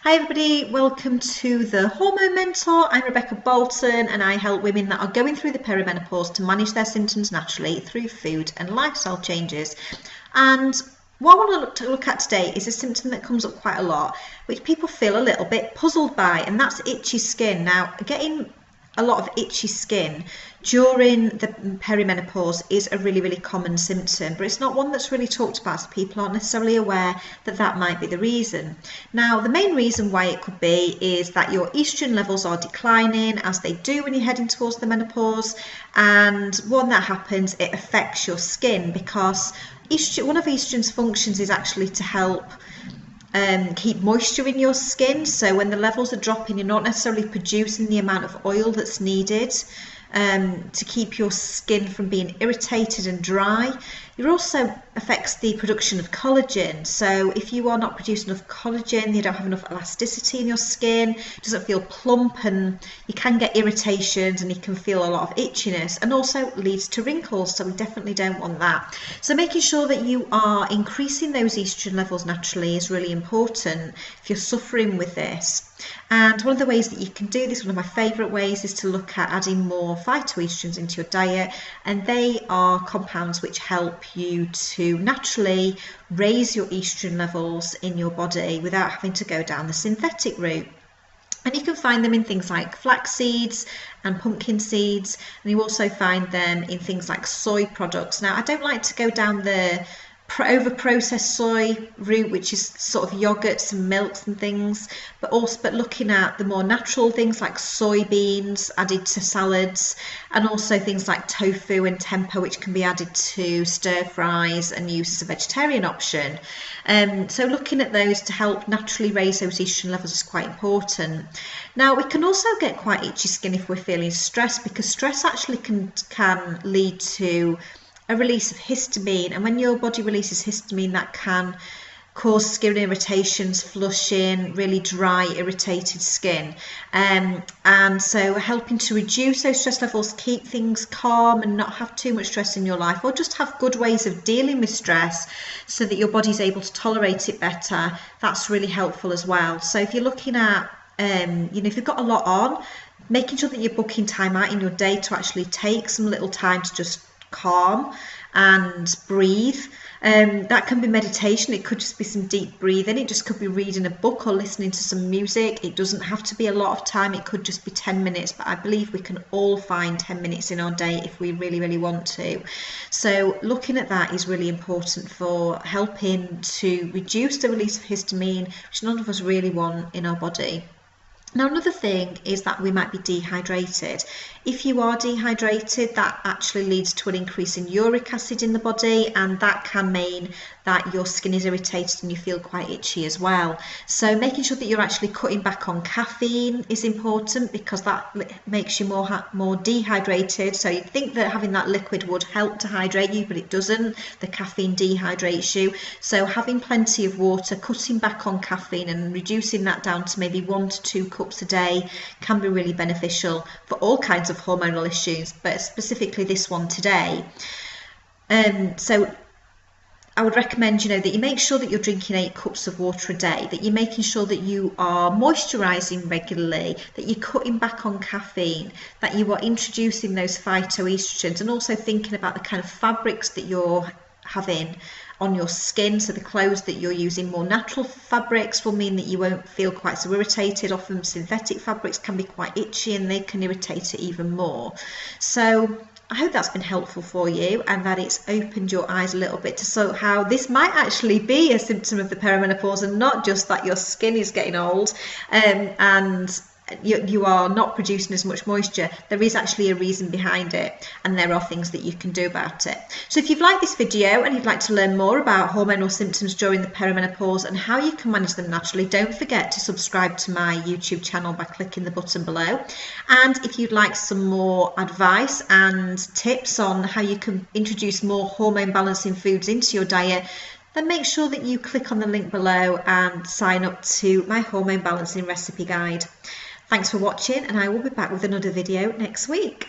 Hi everybody, welcome to the Hormone Mentor. I'm Rebecca Bolton and I help women that are going through the perimenopause to manage their symptoms naturally through food and lifestyle changes. And what I want to look at today is a symptom that comes up quite a lot, which people feel a little bit puzzled by, and that's itchy skin. Now, getting a lot of itchy skin during the perimenopause is a really common symptom, but it's not one that's really talked about, so people aren't necessarily aware that that might be the reason. Now, the main reason why it could be is that your estrogen levels are declining, as they do when you're heading towards the menopause, and when that happens, it affects your skin because one of estrogen's functions is actually to help keep moisture in your skin. So when the levels are dropping, you're not necessarily producing the amount of oil that's needed to keep your skin from being irritated and dry. It also affects the production of collagen. So if you are not producing enough collagen, you don't have enough elasticity in your skin, it doesn't feel plump, and you can get irritations and you can feel a lot of itchiness, and also leads to wrinkles. So we definitely don't want that. So making sure that you are increasing those estrogen levels naturally is really important if you're suffering with this. And one of the ways that you can do this, one of my favourite ways, is to look at adding more phytoestrogens into your diet, and they are compounds which help you to naturally raise your estrogen levels in your body without having to go down the synthetic route. And you can find them in things like flax seeds and pumpkin seeds, and you also find them in things like soy products. Now, I don't like to go down the over-processed soy route, which is sort of yogurts and milks and things, but looking at the more natural things like soybeans added to salads, and also things like tofu and tempeh, which can be added to stir fries and used as a vegetarian option. So looking at those to help naturally raise those estrogen levels is quite important. Now, we can also get quite itchy skin if we're feeling stressed, because stress actually can lead to a release of histamine, and when your body releases histamine, that can cause skin irritations, flushing, really dry, irritated skin, and so helping to reduce those stress levels, keep things calm and not have too much stress in your life, or just have good ways of dealing with stress so that your body's able to tolerate it better, that's really helpful as well. So if you're looking at if you've got a lot on, making sure that you're booking time out in your day to actually take some little time to just calm and breathe. That can be meditation, it could just be some deep breathing, it just could be reading a book or listening to some music. It doesn't have to be a lot of time, it could just be 10 minutes, but I believe we can all find 10 minutes in our day if we really want to. So looking at that is really important for helping to reduce the release of histamine, which none of us really want in our body. Now, another thing is that we might be dehydrated. If you are dehydrated, that actually leads to an increase in uric acid in the body, and that can mean that your skin is irritated and you feel quite itchy as well. So making sure that you're actually cutting back on caffeine is important, because that makes you more dehydrated. So you'd think that having that liquid would help to hydrate you, but it doesn't. The caffeine dehydrates you. So having plenty of water, cutting back on caffeine and reducing that down to maybe 1 to 2 cups a day can be really beneficial for all kinds of hormonal issues, but specifically this one today. So I would recommend, that you make sure that you're drinking 8 cups of water a day, that you're making sure that you are moisturising regularly, that you're cutting back on caffeine, that you are introducing those phytoestrogens, and also thinking about the kind of fabrics that you're having on your skin. So the clothes that you're using, more natural fabrics, will mean that you won't feel quite so irritated. Often synthetic fabrics can be quite itchy and they can irritate it even more. So I hope that's been helpful for you, and that it's opened your eyes a little bit to how this might actually be a symptom of the perimenopause, and not just that your skin is getting old and you are not producing as much moisture. There is actually a reason behind it, and there are things that you can do about it. So if you've liked this video and you'd like to learn more about hormonal symptoms during the perimenopause and how you can manage them naturally, don't forget to subscribe to my YouTube channel by clicking the button below. And if you'd like some more advice and tips on how you can introduce more hormone balancing foods into your diet, then make sure that you click on the link below and sign up to my hormone balancing recipe guide. Thanks for watching, and I will be back with another video next week.